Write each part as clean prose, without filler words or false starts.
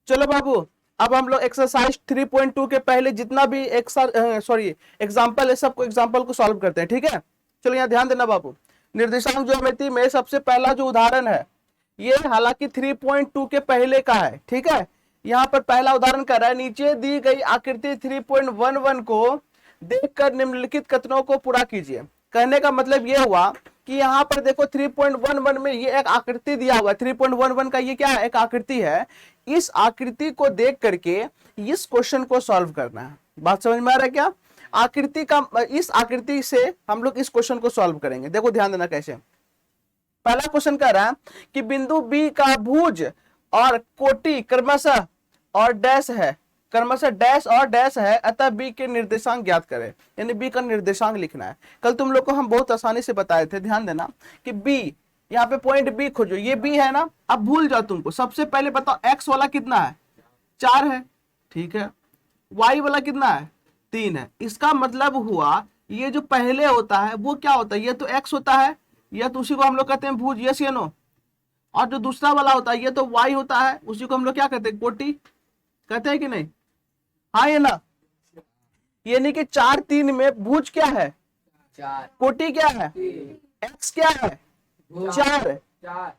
चलो बाबू, अब हम लोग एक्सरसाइज 3.2 के पहले जितना भी एग्जाम्पल है, सबको एग्जाम्पल को सॉल्व करते हैं, ठीक है। चलो यहाँ ध्यान देना बाबू, निर्देशांक ज्योमेट्री में सबसे पहला जो उदाहरण है ये हालांकि 3.2 के पहले का है, ठीक है। यहाँ पर पहला उदाहरण कर रहा है, नीचे दी गई आकृति 3.11 को देखकर निम्नलिखित कथनों को पूरा कीजिए। कहने का मतलब ये हुआ कि यहाँ पर देखो 3.11 में ये एक आकृति दिया हुआ है, 3.11 का ये क्या है, एक आकृति है। इस आकृति को देख करके इस क्वेश्चन को सॉल्व करना है। बात समझ में आ रहा है क्या? आकृति का, इस आकृति से हम लोग इस क्वेश्चन को सॉल्व करेंगे। देखो ध्यान देना कैसे। पहला क्वेश्चन कह रहा है कि बिंदु बी का भुज और कोटि क्रमशः और डैश है, क्रमशः डैश और डैश है, अतः बी के निर्देशांक ज्ञात करें। यानी बी का निर्देशांक लिखना है। कल तुम लोग को हम बहुत आसानी से बताए थे, ध्यान देना कि बी, यहाँ पे पॉइंट बी खोजो, ये बी है ना। अब भूल जाओ तुमको, सबसे पहले बताओ एक्स वाला कितना है, 4 है, ठीक है। वाई वाला कितना है, 3 है। इसका मतलब हुआ ये जो पहले होता है वो क्या होता है, ये तो एक्स होता है, यह तो उसी को हम लोग कहते हैं भुज, यस या नो। और जो दूसरा वाला होता है ये तो वाई होता है, उसी को हम लोग क्या कहते हैं, कोटि कहते हैं कि नहीं, हाँ ये ना। यानी कि 4 3 में भुज क्या है, कोटि क्या है, एक्स क्या है, 4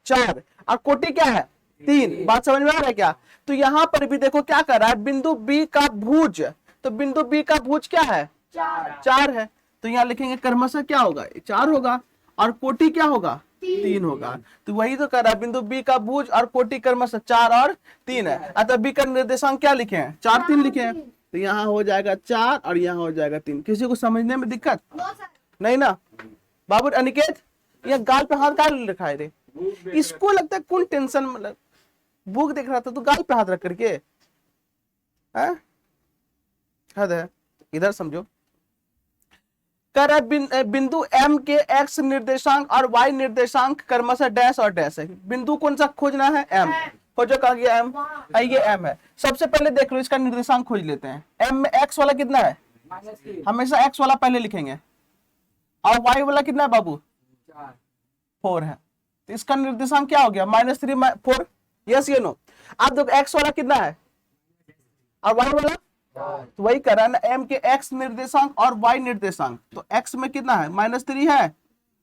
4, और कोटि क्या है, 3। बात समझ में आ रहा है क्या? तो यहां पर भी देखो क्या कर रहा है, बिंदु बी का भुज, तो बिंदु बी का भुज क्या है, 4 है। तो यहाँ लिखेंगे क्रमशः क्या होगा, 4 होगा, और कोटि क्या होगा, 3 होगा। तो वही तो कर रहा है, बिंदु बी का भुज और कोटि क्रमशः 4 और 3 है, अतः बी का निर्देशांक क्या लिखे हैं, 4 3 लिखे हैं। तो यहाँ हो जाएगा 4 और यहाँ हो जाएगा 3। किसी को समझने में दिक्कत नहीं ना? बाबू अनिकेत, ये गाल पे हाथ गाल रखा है रे, इसको लगता है कौन टेंशन, मतलब बुक देख रहा था तो गाल पे हाथ रख करके है, हद है। इधर समझो, कर बिंदु एम के एक्स निर्देशांक और वाई निर्देशांक क्रमशः डैश और डैश है। बिंदु कौन सा खोजना है, एम। खोजो, कहा गया एम, ये एम है। सबसे पहले देख लो इसका निर्देशांक खोज लेते हैं। एम में एक्स वाला कितना है, हमेशा एक्स वाला पहले लिखेंगे, और वाई वाला कितना है बाबू, 4 है। तो इसका निर्देशांक क्या हो गया, -3 4, यस ये नो। अब देखो एक्स वाला कितना है और वाई वाला, तो वही कर रहा है ना, एम के एक्स निर्देशांक और वाई निर्देशांक। तो एक्स में कितना है, -3 है,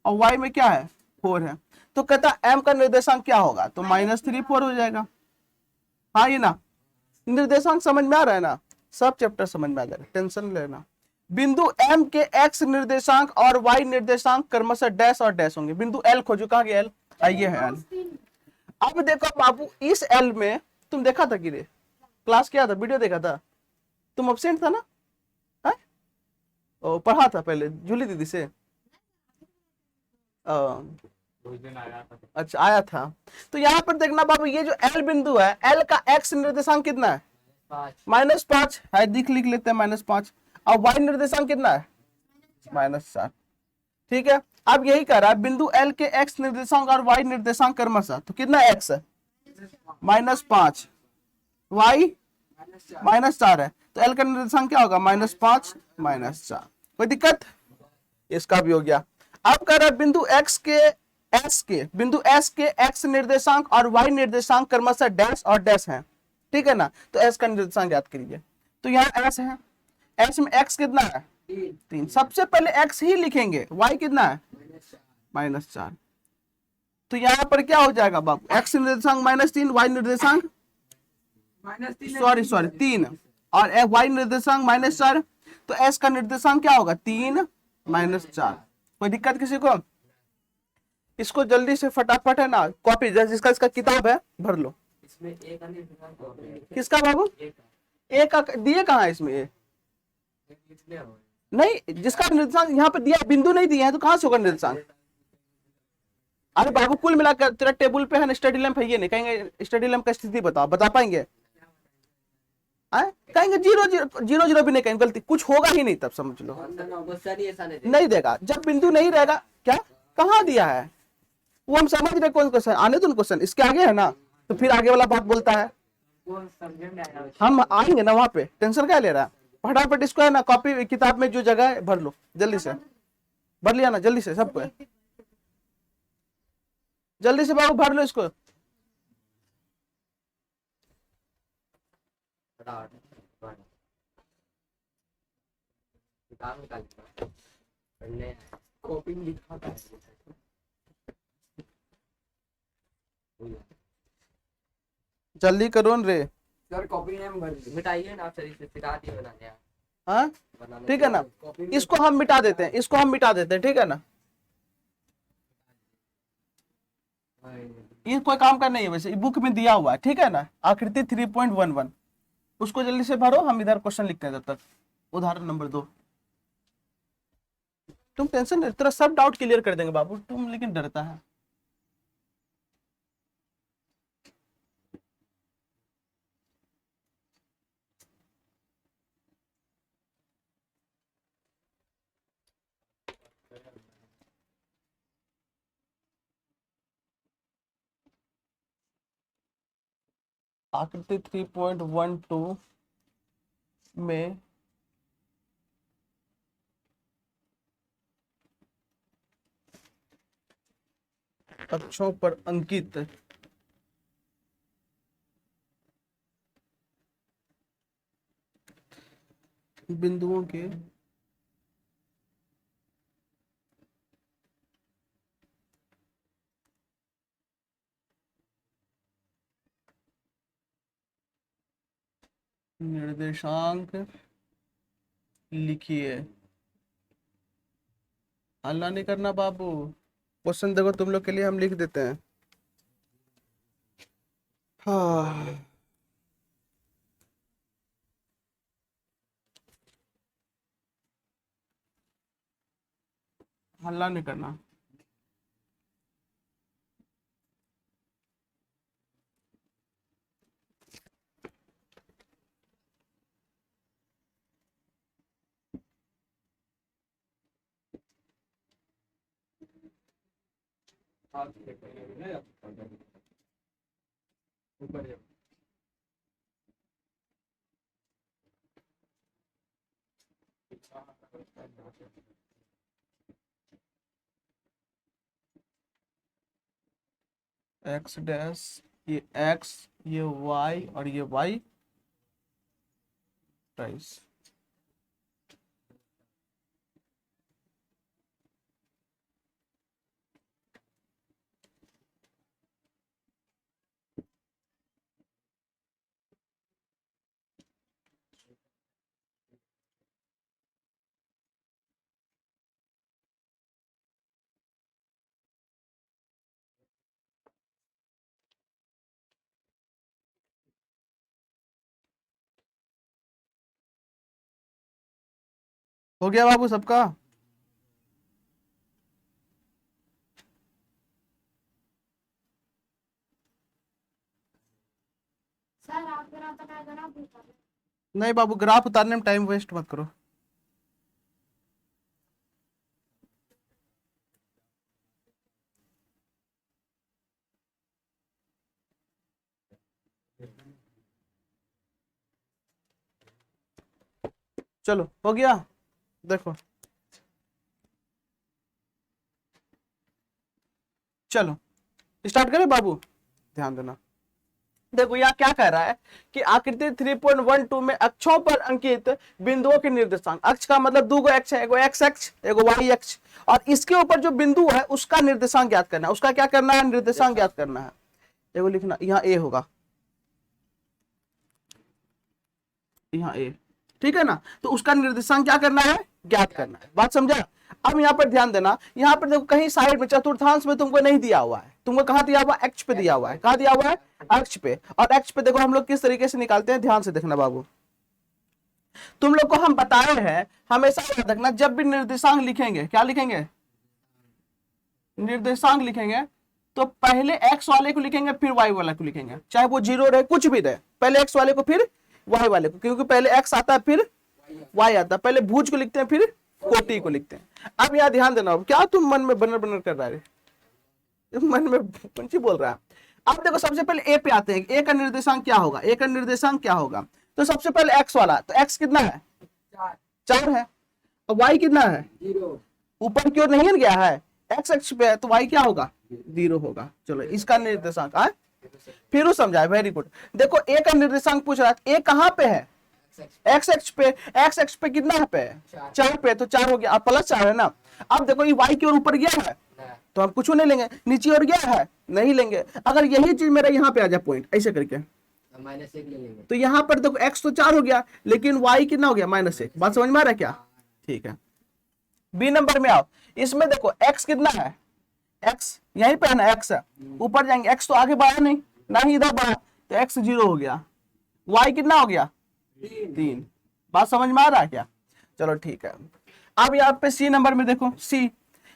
और वाई में क्या है, 4 है। तो कहता एम का निर्देशांक क्या होगा, तो -3 4 हो जाएगा। हाँ ये ना, निर्देशांक समझ में आ रहा है ना, सब चैप्टर समझ में आ जाएगा, टेंशन लेना। बिंदु एम के एक्स निर्देशांक और वाई निर्देशांक क्रमशः डैश और डैश होंगे। बिंदु एल खोजो, कहाँ गया एल, ये है एल। अब देखो बाबू, इस एल में तुम देखा था कि रे, क्लास किया था, वीडियो देखा था, तुम अब्सेंट था ना, है? ओ, पढ़ा था पहले जूली दीदी से, अच्छा आया था। तो यहाँ पर देखना बाबू, ये जो एल बिंदु है, एल का एक्स निर्देशांक कितना है, -5 है, लिख लेते हैं -5, और वाई निर्देशांक कितना है, -4, ठीक है। अब यही कर रहा है, बिंदु एल के एक्स निर्देशांक और वाई निर्देशांक क्रमशः, तो कितना एक्स है, -5, वाई -4 है। तो एल का निर्देशांक क्या होगा, -5 -4। कोई दिक्कत, इसका भी हो गया। अब कर रहा है बिंदु बिंदु एस के एक्स निर्देशांक और वाई निर्देशांक क्रमशः डैश और डैश है, ठीक है ना। तो एस का निर्देशांक याद करिए। तो यहाँ एस है, एस में एक्स कितना है, 3। सबसे पहले एक्स ही लिखेंगे, वाई कितना है, -4। तो यहाँ पर क्या हो जाएगा बाबू, एक्स निर्देशांक -3, वाई निर्देशांक सॉरी 3, और वाई निर्देशांक -4। तो एस का निर्देशांक क्या होगा, 3 -4। कोई दिक्कत किसी को? इसको जल्दी से फटाफट है ना, कॉपी जिसका इसका किताब है भर लो। इसमें किसका बाबू, एक दिए कहाँ है इसमें, नहीं जिसका निर्देशांक यहाँ पे दिया, बिंदु नहीं दिया है तो कहाँ से होगा निर्देशांक। अरे बाबू कुल मिलाकर तेरा टेबल पे है ना, स्टडी लैंप है, ये नहीं कहेंगे स्टडी लैंप का स्थिति बताओ, बता पाएंगे? कहेंगे 0 0 0 0 भी नहीं कहेंगे, गलती कुछ होगा ही नहीं, तब समझ लो नहीं देगा जब बिंदु नहीं रहेगा। क्या कहाँ दिया है वो हम समझ रहे, कौन क्वेश्चन आने दो, क्वेश्चन इसके आगे है ना, तो फिर आगे वाला बात बोलता है, हम आएंगे ना वहां पे, टेंशन क्या ले रहा है। फटाफट इसको है ना, कॉपी किताब में जो जगह है भर लो, जल्दी से भर लिया ना, जल्दी से सबको, जल्दी से बाबू भर लो इसको। कॉपी में लिखा था जल्दी करो न रे। सर, कॉपी नेम मिटाइए ना, सर इसे सिखा दिए बनाने। हाँ ठीक है ना, कॉपी इसको हम मिटा देते हैं, इसको हम मिटा देते हैं, ठीक है ना। ये कोई काम का नहीं है वैसे, बुक में दिया हुआ है, ठीक है ना। आकृति 3.11 उसको जल्दी से भरो, हम इधर क्वेश्चन लिखते हैं जब तक। उदाहरण नंबर 2। तुम टेंशन नहीं, तेरा सब डाउट क्लियर कर देंगे बाबू, तुम लेकिन डरता है। आकृति 3.12 में अक्षों पर अंकित बिंदुओं के निर्देशांक लिखिए। हल्ला नहीं करना बाबू, क्वेश्चन देखो तुम लोग के लिए हम लिख देते हैं। हाँ हल्ला नहीं करना। ऊपर एक्स डैश, ये एक्स, ये वाई और ये वाई प्राइस। हो गया बाबू सबका? सर आप ग्राफ बना देना पूछा। नहीं बाबू, ग्राफ उतारने में टाइम वेस्ट मत करो। चलो हो गया, देखो चलो स्टार्ट करें बाबू, ध्यान देना। देखो यहाँ क्या कह रहा है कि आकृति 3.12 में अक्षों पर अंकित बिंदुओं के निर्देशांक, अक्ष का मतलब दो अक्ष है, एगो एक्स अक्ष एगो वाई अक्ष, और इसके ऊपर जो बिंदु है उसका निर्देशांक ज्ञात करना है। उसका क्या करना है? निर्देशांक ज्ञात करना है। एगो लिखना, यहाँ ए होगा, यहाँ ए, ठीक है ना। तो उसका निर्देशांक क्या करना है? ज्ञात करना है। बात समझा? अब यहाँ पर ध्यान देना, यहाँ पर देखो कहीं साइड में चतुर्थांश में तुमको नहीं दिया हुआ है, तुमको कहाँ दिया हुआ? एक्स पे दिया हुआ है। कहाँ दिया हुआ है? अक्ष पे। और एक्स पे देखो हम लोग किस तरीके से निकालते हैं, ध्यान से देखना बाबू। तुम लोग को हम बताए हैं, हमेशा याद रखना, जब भी निर्देशांक लिखेंगे, क्या लिखेंगे? निर्देशांक लिखेंगे तो पहले एक्स वाले को लिखेंगे फिर वाई वाले को लिखेंगे, चाहे वो जीरो रहे कुछ भी रहे, पहले एक्स वाले को फिर वाई वाले को, क्योंकि पहले एक्स आता है फिर वाई आता है, पहले भुज को लिखते हैं फिर कोटि को लिखते हैं। अब यहाँ ध्यान देना, क्या तुम मन में बनर बनर कर रहा है, मन में कौन सी बोल रहा है? अब देखो सबसे पहले ए पे आते हैं, ए का निर्देशांक क्या होगा? ए का निर्देशांक क्या होगा? तो सबसे पहले एक्स वाला, तो एक्स कितना है? 4 है। अब वाई कितना है? 0। ऊपर क्यों नहीं गया है, एक्स अक्ष पे है, तो वाई क्या होगा? 0 होगा। चलो इसका निर्देशांक फिर वो समझाए, वेरी गुड। देखो ए का निर्देशांक पूछ रहा है, ए कहाँ पे है, एक्स एक्स पे कितना पे है, 4 पे, तो 4 हो गया, अब प्लस 4 है ना। अब देखो ये y की ओर ऊपर गया है तो हम कुछ नहीं लेंगे, नीचे और गया है नहीं लेंगे। अगर यही चीज मेरा यहाँ पे आ जाए पॉइंट ऐसे करके, -1 ले लेंगे। तो यहाँ पर देखो x तो 4 हो गया, लेकिन y कितना हो गया -1। बात समझ में आ रहा है क्या? ठीक है, बी नंबर में आओ। इसमें देखो x कितना है, x यहीं पे है ना, x है, ऊपर जाएंगे, x तो आगे बढ़ा नहीं ना ही इधर बढ़ा, तो x 0 हो गया, y कितना हो गया 3। बात समझ में आ रहा है क्या? चलो ठीक है। अब यहाँ पे सी नंबर में देखो, सी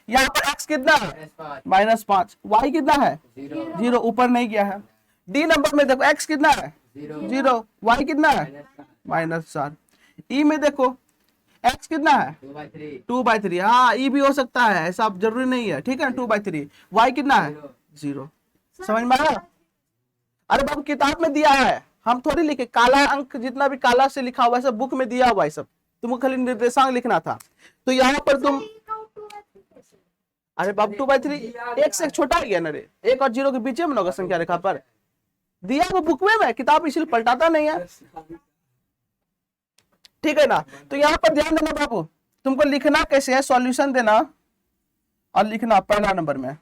यहाँ पर x कितना है -5, y कितना है 0, ऊपर नहीं गया है। डी नंबर में देखो x कितना है 0, y कितना है -4। ई में देखो x कितना है 2/3, हाँ ई भी हो सकता है, ऐसा जरूरी नहीं है, ठीक है 2/3। y कितना है 0। समझ में आया? अरे बाबू किताब में दिया है, हम थोड़ी लिखे, काला अंक जितना भी काला से लिखा हुआ है सब बुक में दिया हुआ है सब, तुमको खाली निर्देशांक लिखना था। तो यहाँ पर तुम, अरे बाबू 2/3 एक से एक छोटा ही है ना रे, 1 और 0 के बीच में होगा संख्या रेखा पर, दिया वो बुक में, किताब इसलिए पलटाता नहीं है, ठीक है ना। तो यहाँ पर ध्यान देना बाबू, तुमको लिखना कैसे है, सॉल्यूशन देना और लिखना पहला नंबर में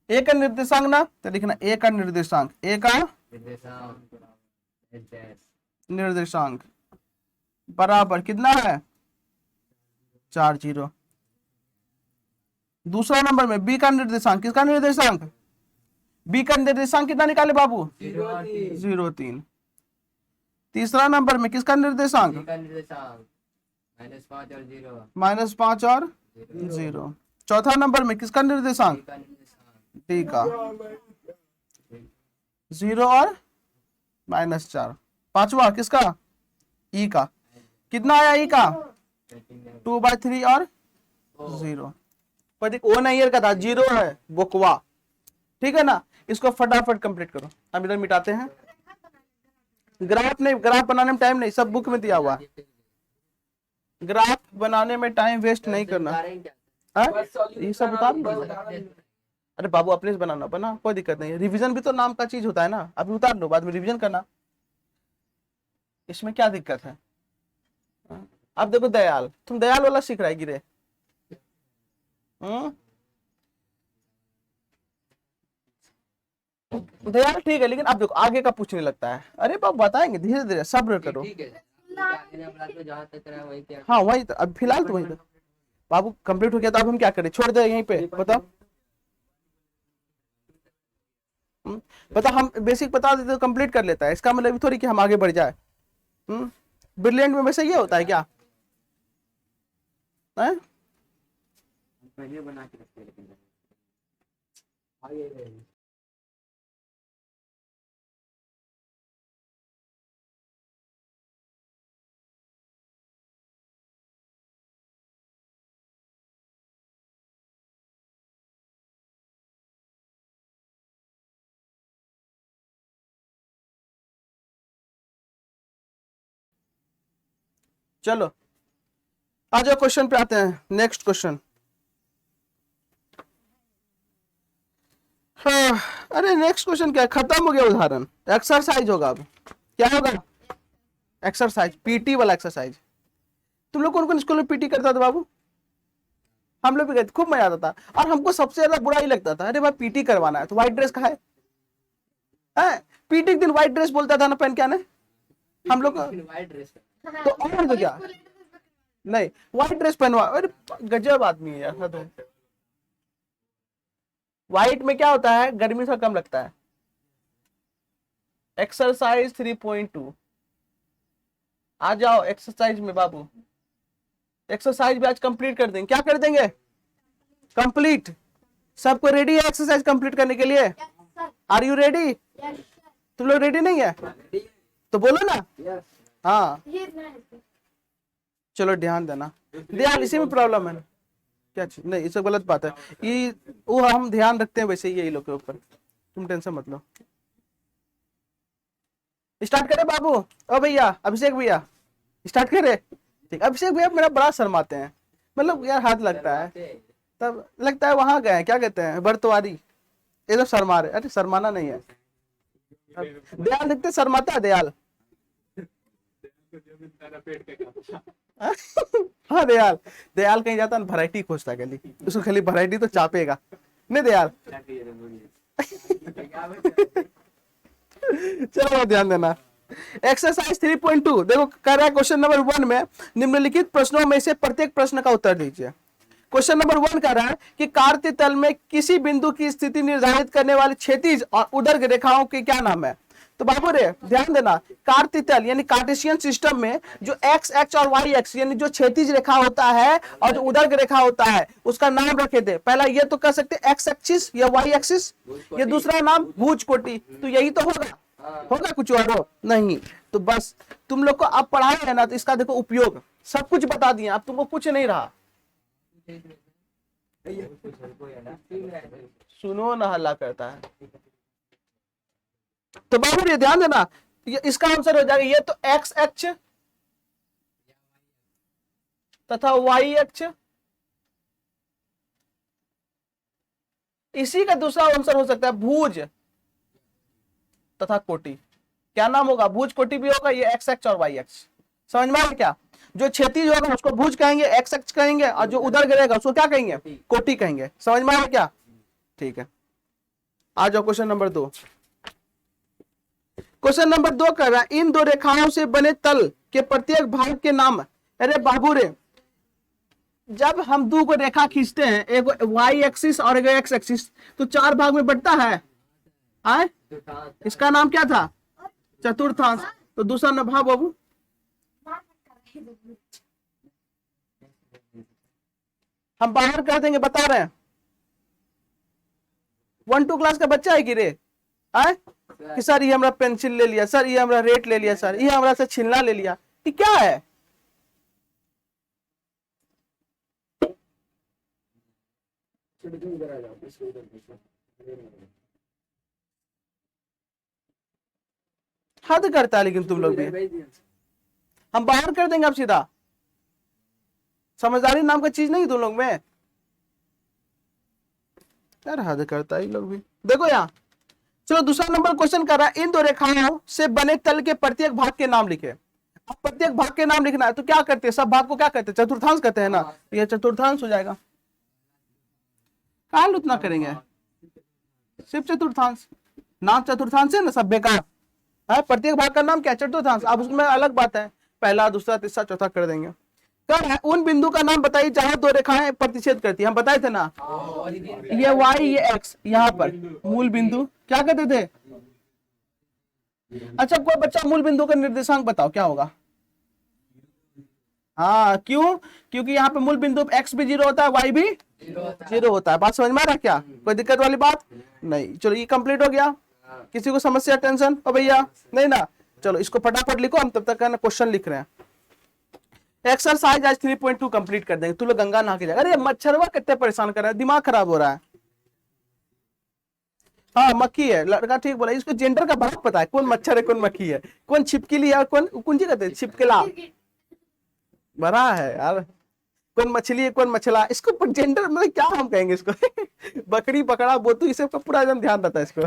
ए का निर्देशांक ना, तो लिखना ए का निर्देशांक, ए का निर्देशांक बराबर कितना है 4 0। दूसरा नंबर में बी का निर्देशांक, किसका निर्देशांक, बी का निर्देशांक कितना निकाले बाबू 0 3। तीसरा नंबर में किसका निर्देशांक -5 और 0। चौथा नंबर में किसका निर्देशांक डी का 0 और -4। पांचवा किसका ई का, कितना आया ई का 2/3 और 0। पर ओ नहीं का था, 0 है बुकवा, ठीक है ना। इसको फटाफट कंप्लीट करो, हम इधर मिटाते हैं। ग्राफ नहीं, ग्राफ बनाने में टाइम नहीं, सब बुक में दिया हुआ, ग्राफ बनाने में टाइम वेस्ट नहीं करना है, ये सब बता दो। अरे बाबू अपने से बनाना, बना कोई दिक्कत नहीं है, रिवीजन भी तो नाम का चीज होता है ना, अभी उतार लो बाद में रिवीजन करना, इसमें क्या दिक्कत है। अब देखो दयाल, तुम दयाल वाला सीख रहा है गिरे, दयाल ठीक है, लेकिन अब देखो आगे का पूछने लगता है। अरे बाबू बताएंगे, धीरे धीरे सब्र करो। हाँ वही तो, अब फिलहाल तो वही तो बाबू कंप्लीट हो गया, तो अब हम क्या करें, छोड़ दे यहीं पे, बताओ। पता हम बेसिक बता देते तो कंप्लीट कर लेता है, इसका मतलब थोड़ी कि हम आगे बढ़ जाए। ब्रिलियंट में वैसे ये होता है क्या है? पहले बना के रखते हैं, लेकिन चलो आ जाओ क्वेश्चन पे आते हैं, नेक्स्ट क्वेश्चन। हाँ, अरे नेक्स्ट क्वेश्चन क्या है, खत्म हो गया उदाहरण, एक्सरसाइज होगा। अब क्या होगा, एक्सरसाइज, पीटी वाला एक्सरसाइज। तुम लोग कौन कौन स्कूल में पीटी करता था बाबू? हम लोग भी गए, खूब मजा आता था, और हमको सबसे ज्यादा बुरा ही लगता था, अरे भाई पीटी करवाना है तो व्हाइट ड्रेस कहा है, पीटी के दिन व्हाइट ड्रेस बोलता था ना पहन के आने हम लोग, व्हाइट ड्रेस तो और तो क्या, नहीं व्हाइट ड्रेस पहनवा, अरे गजब आदमी है यार। तो व्हाइट में क्या होता है, गर्मी से कम लगता है। एक्सरसाइज 3.2 आ जाओ एक्सरसाइज में बाबू, एक्सरसाइज भी आज कंप्लीट कर देंगे। क्या कर देंगे, कंप्लीट। सबको रेडी है एक्सरसाइज कंप्लीट करने के लिए? Are you ready? तुम लोग रेडी नहीं है तो बोलो ना। हाँ चलो ध्यान देना, ध्यान इसी में प्रॉब्लम है ना, क्या चीज नहीं, इससे गलत बात है ये, वो हम ध्यान रखते हैं वैसे ही यही लोग के ऊपर, तुम टेंशन मत लो। स्टार्ट करें बाबू? ओ भैया अभिषेक भैया स्टार्ट करें? ठीक, अभिषेक भैया मेरा बड़ा शर्माते हैं, मतलब यार हाथ लगता है, तब लगता है वहां गए क्या कहते हैं बरतवारी, ये तो शर्मा रहे। अरे शर्माना नहीं है, दयाल दिखते शर्माता है दयाल। हाँ दयाल, दयाल कहीं जाता है वैरायटी खोजता है खाली, उसको खाली वैरायटी तो चापेगा नहीं दयाल। चलो ध्यान देना। एक्सरसाइज 3.2 देखो कर रहा है क्वेश्चन नंबर 1 में निम्नलिखित प्रश्नों में से प्रत्येक प्रश्न का उत्तर दीजिए। क्वेश्चन नंबर 1 कर रहा है कि कार्तीय तल में किसी बिंदु की स्थिति निर्धारित करने वाली क्षैतिज और ऊर्ध्व रेखाओं के क्या नाम है। तो बाबू रे ध्यान देना, कार्तीय तल यानी कार्टेशियन सिस्टम में जो एक्स एक्स और वाई एक्स यानी जो क्षैतिज रेखा होता है और जो ऊर्ध्व रेखा होता है उसका नाम रखे थे। पहला ये तो कर सकते एक्स एक्सिस या वाई एक्सिस, ये दूसरा नाम भुज कोटि, तो यही तो होगा कुछ और हो नहीं। तो बस तुम लोग को अब पढ़ाया है ना, तो इसका देखो उपयोग सब कुछ बता दिया, अब तुमको कुछ नहीं रहा। सुनो ना हल्ला करता है। तो बाबू ये ध्यान देना, ये इसका आंसर हो जाएगा, ये तो एक्स अक्ष तथा वाई अक्ष, इसी का दूसरा आंसर हो सकता है भुज तथा कोटि। क्या नाम होगा, भुज कोटि भी होगा, ये एक्स अक्ष और वाई अक्ष। समझ में आ गया क्या, जो क्षैतिज होगा उसको भुज कहेंगे, एक्स अक्ष कहेंगे, और जो उधर गिरेगा उसको क्या कहेंगे, कोटि कहेंगे। समझ में आया क्या, ठीक है। आ जाओ क्वेश्चन नंबर 2। क्वेश्चन नंबर 2 कर रहा है इन दो रेखाओं से बने तल के प्रत्येक भाग के नाम। अरे बाबू रे, जब हम दो को रेखा खींचते हैं, एक वाई एक्सिस और एक एक्स एक्सिस, तो 4 भाग में बंटता है। आए इसका नाम क्या था, चतुर्थांश। तो दूसरा न भाव बाबू, हम बाहर कर देंगे, बता रहे हैं। 1-2 क्लास का बच्चा है कि रे, आए कि सर ये हमरा पेंसिल ले लिया, सर ये हमरा रेट ले लिया, सर ये हमरा से छिलना ले लिया, ये क्या है। हद करता है लेकिन तुम लोग भी। हम बाहर कर देंगे अब सीधा, समझदारी नाम का चीज नहीं तुम लोग में यार, हद करता है लोग भी। देखो यहाँ, चलो दूसरा नंबर क्वेश्चन कर रहा है इन दो रेखाओं से बने तल के प्रत्येक भाग के नाम लिखे। अब प्रत्येक भाग के नाम लिखना है, तो क्या करते हैं, सब भाग को क्या कहते हैं, चतुर्थांश कहते हैं ना, तो यह चतुर्थांश हो जाएगा। काल उतना करेंगे, सिर्फ चतुर्थांश, नाम चतुर्थांश है ना, सब बेकार है। प्रत्येक भाग का नाम क्या, चतुर्थांश। अब उसमें अलग बात है, पहला दूसरा तीसरा चौथा कर देंगे। कर है उन बिंदु का नाम बताइए जहां दो रेखाएं प्रतिच्छेद करती है। हम बताए थे ना, ये वाई ये एक्स, यहाँ पर मूल बिंदु क्या कहते थे। अच्छा कोई बच्चा मूल बिंदु का निर्देशांक बताओ क्या होगा। हाँ क्यों, क्योंकि यहाँ पे मूल बिंदु एक्स भी 0 होता है, वाई भी 0 होता है। बात समझ में आ रहा क्या, कोई दिक्कत वाली बात नहीं। चलो ये कंप्लीट हो गया, किसी को समस्या टेंशन ओ भैया नहीं ना। चलो इसको फटाफट लिखो, हम तब तक क्वेश्चन लिख रहे हैं। एक्सरसाइज आज 3.2 कंप्लीट कर देंगे। तू लोग गंगा नहा के जाएगा। अरे मच्छरवा कितने परेशान कर रहा है, दिमाग खराब हो रहा है। हाँ मक्खी है, लड़का ठीक बोला। इसको जेंडर का बहुत पता है, कौन मच्छर है कौन मक्खी है, कौन छिपकली है कौन कौन सी कहते हैं छिपकला, बड़ा है यार, कौन मछली है कौन मछला। इसको जेंडर मतलब क्या हम कहेंगे इसको बकरी बकरा बोतू, इसे पूरा एकदम ध्यान रहता है इसको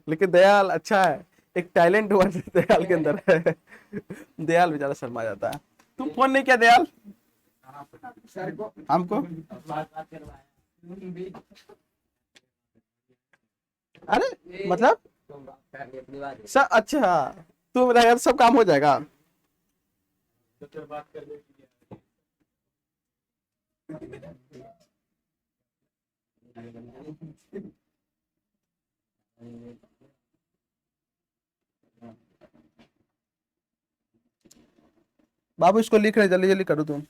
लेकिन दयाल अच्छा है, एक टैलेंट हुआ दयाल के अंदर है। दयाल बेचारा शर्मा जाता है। तुम फोन नहीं किया दयाल हमको, अरे मतलब सब अच्छा, तुम रहेगा तो सब काम हो जाएगा। बाबू इसको लिख रहे, जल्दी जल्दी करो तुम।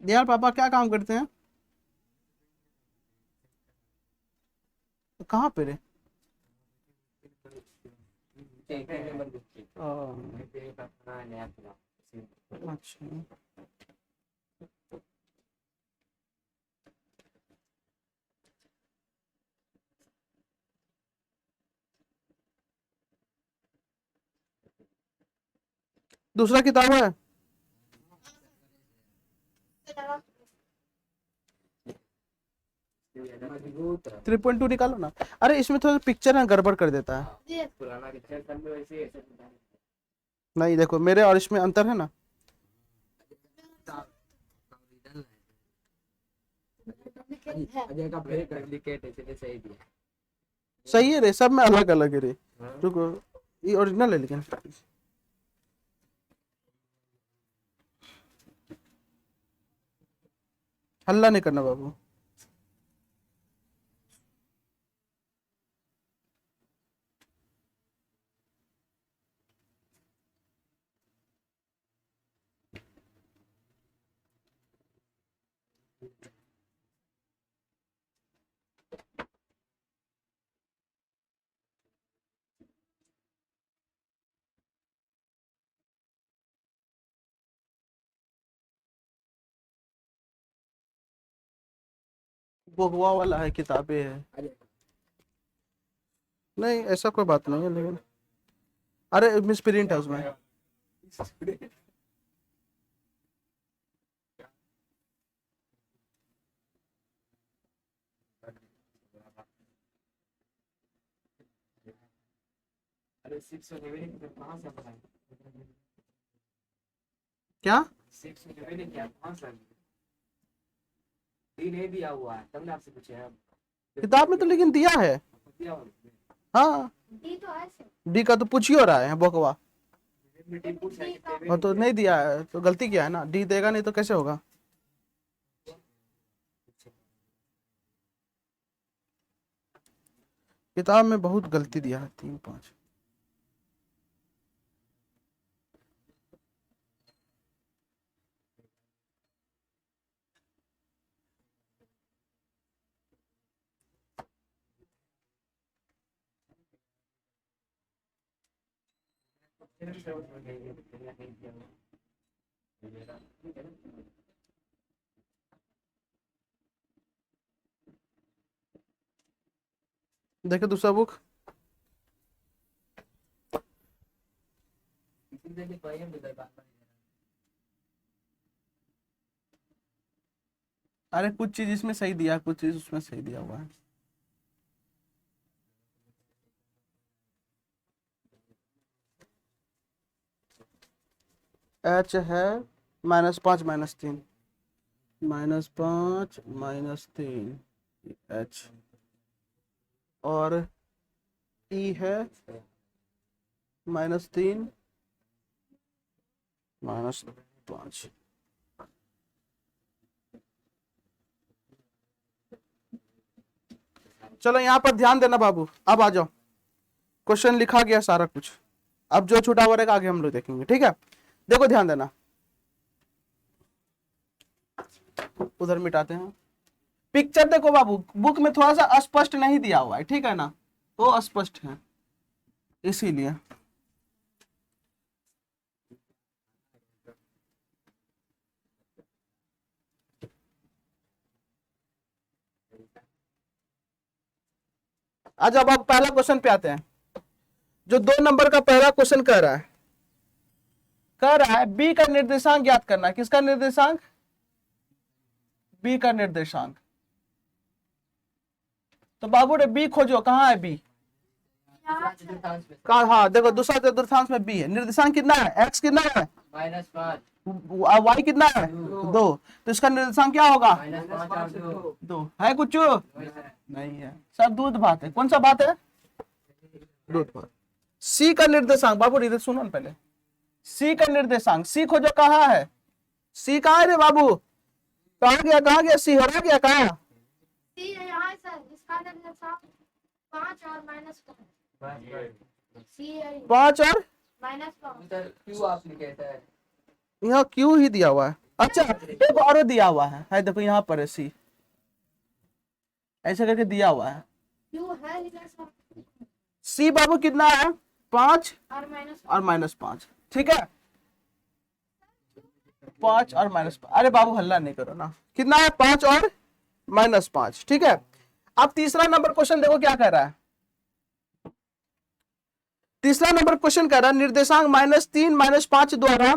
यार पापा क्या काम करते हैं। कहाँ पे रे? नंबर 50 अ, एक अपना नया खुला अच्छा दूसरा किताब है मजबूत 3.2 निकालो ना। अरे इसमें थोड़ा पिक्चर है गड़बड़ कर देता है। ये पुराना पिक्चर सब में वैसे ऐसे होता है। नहीं देखो मेरे और इसमें अंतर है ना। है। अजय का फेक डुप्लीकेट है इसलिए सही दिया सही है रे, सब में अलग अलग है रे। हाँ। रुको, ये ओरिजिनल है लेकिन। हल्ला नहीं करना बाबू। बहुआ वाला है, किताबें है। अरे नहीं ऐसा कोई बात नहीं है लेकिन, अरे मिस प्रिंट है उसमें। अरे 611 तो कहाँ से बनाए क्या 611 क्या कहाँ से डी नहीं दिया हुआ है तब ना आपसे पूछे हम किताब में तो लेकिन दिया है। दिया हुआ है। हाँ डी तो है सर। डी का तो पूछ ही हो रहा है बकवा। मीटिंग पूछ रहा है कि और तो नहीं दिया है तो गलती किया है ना, डी देगा नहीं तो कैसे होगा। किताब में बहुत गलती दिया है, 3-5। देखे दूसरा बुक। अरे कुछ चीज इसमें सही दिया है, कुछ चीज उसमें सही दिया हुआ है। एच है -5 -3, -5 -3 एच, और ई है -3 -5। चलो यहाँ पर ध्यान देना बाबू, अब आ जाओ। क्वेश्चन लिखा गया सारा कुछ, अब जो छूटा हुआ रहेगा आगे हम लोग देखेंगे, ठीक है। देखो ध्यान देना, उधर मिटाते हैं। पिक्चर देखो बाबू, बुक में थोड़ा सा अस्पष्ट नहीं दिया हुआ है, ठीक है ना, तो अस्पष्ट है इसीलिए। आज अब पहला क्वेश्चन पे आते हैं। जो 2 नंबर का पहला क्वेश्चन कह रहा है बी का निर्देशांक ज्ञात करना। किसका निर्देशांक? बी का निर्देशांक। तो बाबू रे बी खोजो, कहाँ है बी? कहा, हाँ देखो दूसरा चतुर्थांश में बी है। निर्देशांक कितना है? एक्स कितना है? -5 वाई कितना है? 2। तो इसका निर्देशांक क्या होगा? -5 2 है कुछ? नहीं है, सब दूध भात है। कौन सा बात है? दूध भात। सी का निर्देशांक बाबू इधर सुनो ना पहले। सी का निर्देशांक, सी खोजो कहाँ है? सी कहाँ है रे बाबू? कहाँ गया, कहाँ गया? सी हरा गया कहाँ? सी यहाँ है सर। इसका निर्देशांक 5 और -5। सी है 5 और -5। सर क्यों आप लिखे सर यहाँ क्यों ही दिया हुआ है। अच्छा एक और दिया हुआ है देखो यहाँ पर है सी, ऐसे करके दिया हुआ है। क्यों है इधर सर सी बाबू कितना है 5 और माइनस और -5, ठीक है 5 और -5। अरे बाबू हल्ला नहीं करो ना, कितना है 5 और -5, ठीक है। अब तीसरा नंबर क्वेश्चन देखो क्या कह रहा है। तीसरा नंबर क्वेश्चन कह रहा है निर्देशांक -3 -5 द्वारा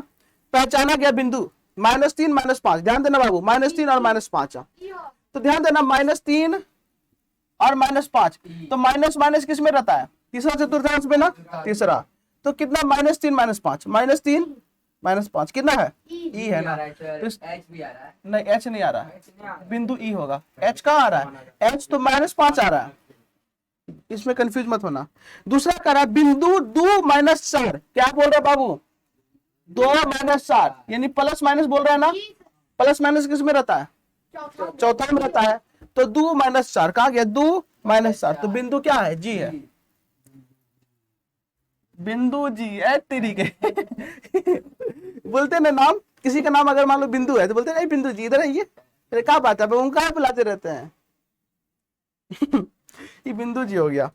पहचाना गया बिंदु। -3 -5, ध्यान देना बाबू, -3 और -5। ई हो तो ध्यान देना -3 और -5, तो माइनस माइनस किस में रहता है, तीसरा चतुर्थांश में ना, तीसरा। तो कितना -3 -5, -3 -5 कितना है, ई है ना। तो एच भी आ रहा है, नहीं एच नहीं आ रहा है, एच नहीं आ रहा है। बिंदु ई होगा। एच कहाँ आ रहा है, एच तो -5 आ रहा है, इसमें कंफ्यूज मत होना। दूसरा कह रहा है बिंदु 2 -4, क्या बोल रहे बाबू 2 -4, यानी प्लस माइनस बोल रहा है ना, प्लस माइनस किस में रहता है, चौथा चौथा में रहता है। तो 2 -4 कहा गया, 2 -4, तो बिंदु क्या है, जी है, बिंदु जी है तेरी के बोलते ना नाम, किसी का नाम अगर मान लो बिंदु है तो बोलते नहीं बिंदु जी इधर है, ये अरे क्या बात है, उनको कहाँ बुलाते रहते हैं ये बिंदु जी हो गया।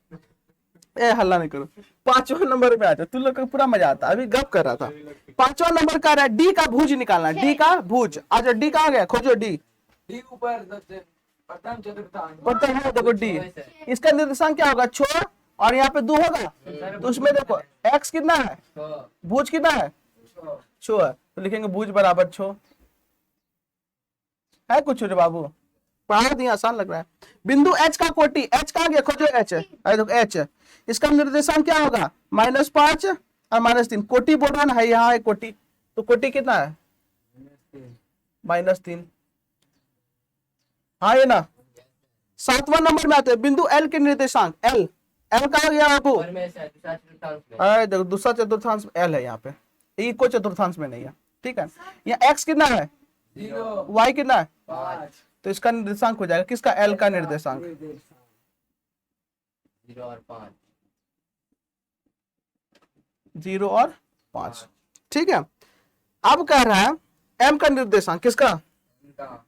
ए हल्ला नहीं करो। 5वां नंबर पे आ जाओ, तुम लोग को पूरा मजा आता है, अभी गप कर रहा था। 5वां नंबर का रहा है डी का भुज निकालना, डी का भुज। आ जाओ, डी कहाँ गया, खोजो डी, डी ऊपर प्रथम चतुर्थांश, पता है देखो डी, इसका निर्देशांक क्या होगा 6 और यहाँ पे 2 होगा, तो उसमें देखो x कितना है, भुज कितना है 6 है, तो लिखेंगे भुज बराबर 6 है। कुछ रे बाबू पढ़ा दिया, आसान लग रहा है। बिंदु h का कोटि, h कहाँ गया, खोजो h, अरे देखो h, इसका निर्देशांक क्या होगा -5 और -3, कोटि बोल रहा है यहाँ है कोटि, तो कोटि कितना है -3, हाँ ये ना। 7वां नंबर में आते हैं बिंदु L के निर्देशांक, L कहा गया बाबू, और में से दूसरा चतुर्थांश में, अरे देखो दूसरा चतुर्थांश L है यहाँ पे, ये कोई चतुर्थांश में नहीं है, ठीक है। यहाँ x कितना है, 0 y कितना है, 5 तो इसका निर्देशांक हो जाएगा किसका, L का निर्देशांक 0 और 5, 0 और 5, ठीक है। अब कह रहा है M का निर्देशांक किसका, उनका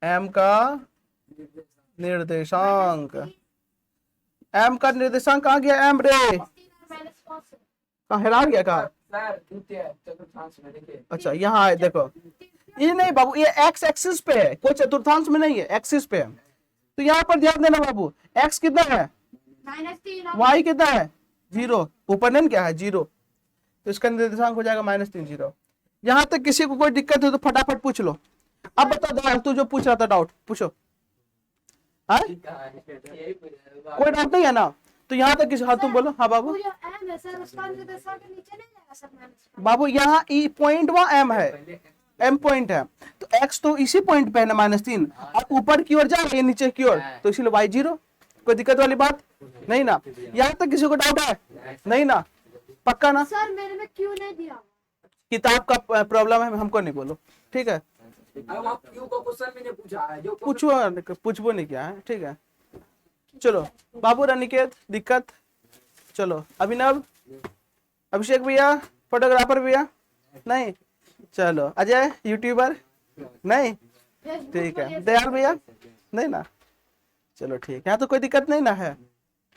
M का निर्देशांक, M का निर्देशांक कहाँ गया, M रे 3 और -5 कहाँ हेरा गया, कहा सर द्वितीय चतुर्थांश में देखिए, अच्छा यहाँ है देखो, ये नहीं बाबू, ये x एक्सिस पे है, कोई चतुर्थांश में नहीं है, एक्सिस पे है। तो यहाँ पर ध्यान देना बाबू, x कितना है, -3 और y कितना है 0, ऊपर क्या है 0, तो इसका निर्देशांक हो जाएगा -3 0। यहाँ तक किसी को कोई दिक्कत हो तो फटाफट पूछ लो। अब बता दो तू जो पूछ रहा था डाउट पूछो, हाँ यही पूछ रहा कोई डाउट नहीं है ना। तो यहाँ तक किसी, हाँ तुम बोलो, हाँ बाबू। वो जो m है सर उसका निर्देशांक नीचे नहीं जाएगा सर -5 बाबू यहाँ ई पॉइंट वहाँ m है, m पॉइंट है, तो x तो इसी पॉइंट पे है ना -3, और ऊपर की ओर जाए ये नीचे की ओर, तो इसीलिए y 0, कोई दिक्कत वाली बात नहीं ना। यहाँ तक किसी को डाउट है नहीं ना, पक्का ना। सर मेरे में क्यों नहीं दिया, किताब का प्रॉब्लम है, हमको नहीं बोलो, ठीक है। अब आप क्यों को क्वेश्चन भी नहीं पूछा है, जो पूछबो नहीं किया है, ठीक है। चलो बाबू रनिकेत दिक्कत, चलो अभिनव, अभिषेक भैया फोटोग्राफर भैया नहीं, चलो अजय यूट्यूबर नहीं, ठीक है। दयाल भैया नहीं ना, चलो ठीक है, तो कोई दिक्कत नहीं ना है,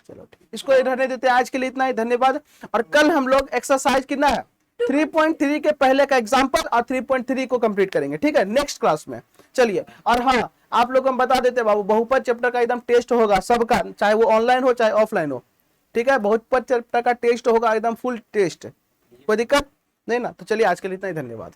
चलो ठीक, इसको रहने देते हैं। आज के लिए इतना ही, धन्यवाद। और कल हम लोग एक्सरसाइज कितना है 3.3 के पहले का एग्जाम्पल और 3.3 को कंप्लीट करेंगे, ठीक है, नेक्स्ट क्लास में। चलिए, और हाँ आप लोग हम बता देते बाबू, बहुपद चैप्टर का एकदम टेस्ट होगा सबका, चाहे वो ऑनलाइन हो चाहे ऑफलाइन हो, ठीक है। बहुपद चैप्टर का टेस्ट होगा एकदम फुल टेस्ट, कोई दिक्कत नहीं ना। तो चलिए आज के लिए इतना ही, धन्यवाद।